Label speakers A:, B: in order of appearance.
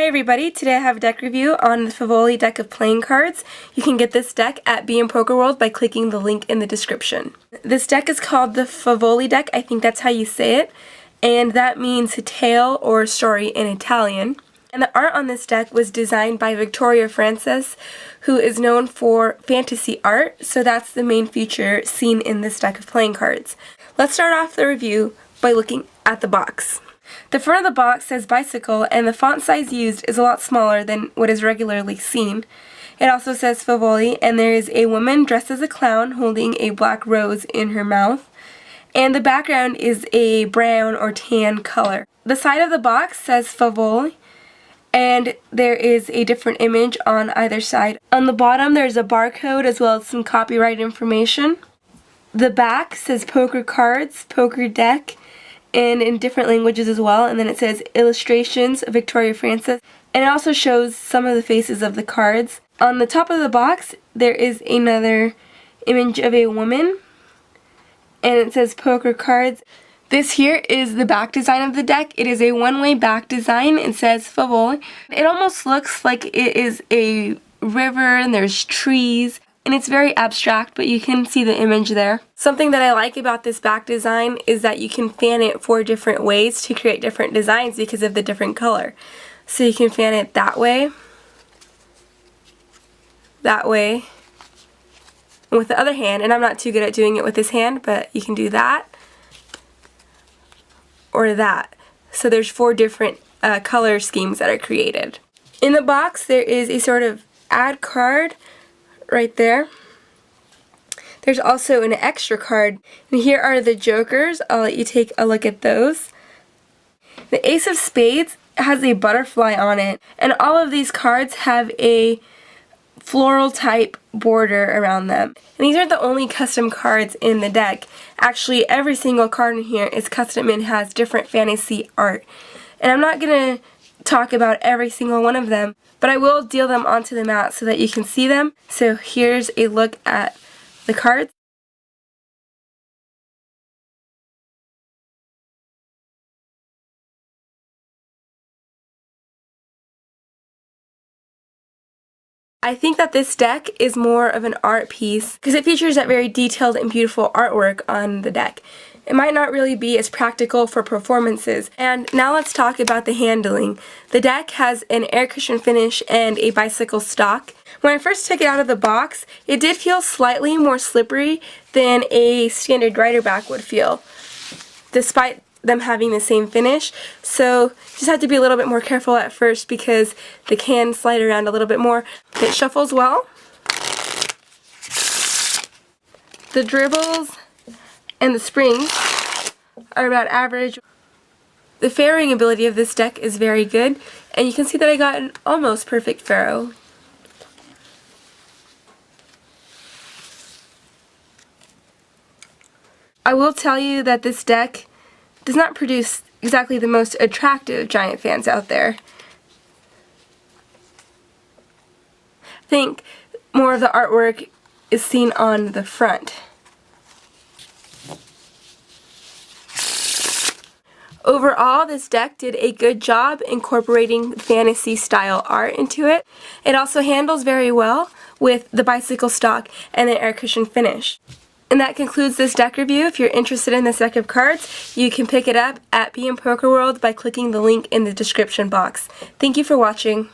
A: Hi everybody, today I have a deck review on the Favole deck of playing cards. You can get this deck at Bmpokerworld by clicking the link in the description. This deck is called the Favole deck, I think that's how you say it, and that means tale or story in Italian. And the art on this deck was designed by Victoria Francis, who is known for fantasy art, so that's the main feature seen in this deck of playing cards. Let's start off the review by looking at the box. The front of the box says bicycle, and the font size used is a lot smaller than what is regularly seen. It also says Favole, and there is a woman dressed as a clown holding a black rose in her mouth. And the background is a brown or tan color. The side of the box says Favole, and there is a different image on either side. On the bottom there's a barcode as well as some copyright information. The back says poker cards, poker deck, and in different languages as well, and then it says illustrations of Victoria Francis, and it also shows some of the faces of the cards. On the top of the box there is another image of a woman, and it says poker cards. This here is the back design of the deck. It is a one-way back design. It says Favole. It almost looks like it is a river and there's trees, and it's very abstract, but you can see the image there. Something that I like about this back design is that you can fan it 4 different ways to create different designs because of the different color. So you can fan it that way, and with the other hand, and I'm not too good at doing it with this hand, but you can do that, or that. So there's 4 different color schemes that are created. In the box there is a sort of ad card right there. There's also an extra card, and here are the jokers. I'll let you take a look at those. The Ace of Spades has a butterfly on it, and all of these cards have a floral type border around them. And these aren't the only custom cards in the deck. Actually, every single card in here is custom and has different fantasy art. And I'm not going to talk about every single one of them, but I will deal them onto the mat so that you can see them. So here's a look at the cards. I think that this deck is more of an art piece because it features that very detailed and beautiful artwork on the deck. It might not really be as practical for performances. And now let's talk about the handling. The deck has an air cushion finish and a bicycle stock. When I first took it out of the box, it did feel slightly more slippery than a standard rider back would feel, despite them having the same finish. So you just have to be a little bit more careful at first because they can slide around a little bit more. It shuffles well. The dribbles and the springs are about average. The fairing ability of this deck is very good, and you can see that I got an almost perfect faro. I will tell you that this deck does not produce exactly the most attractive giant fans out there. I think more of the artwork is seen on the front. Overall, this deck did a good job incorporating fantasy style art into it. It also handles very well with the bicycle stock and the air cushion finish. And that concludes this deck review. If you're interested in this deck of cards, you can pick it up at Bmpokerworld by clicking the link in the description box. Thank you for watching.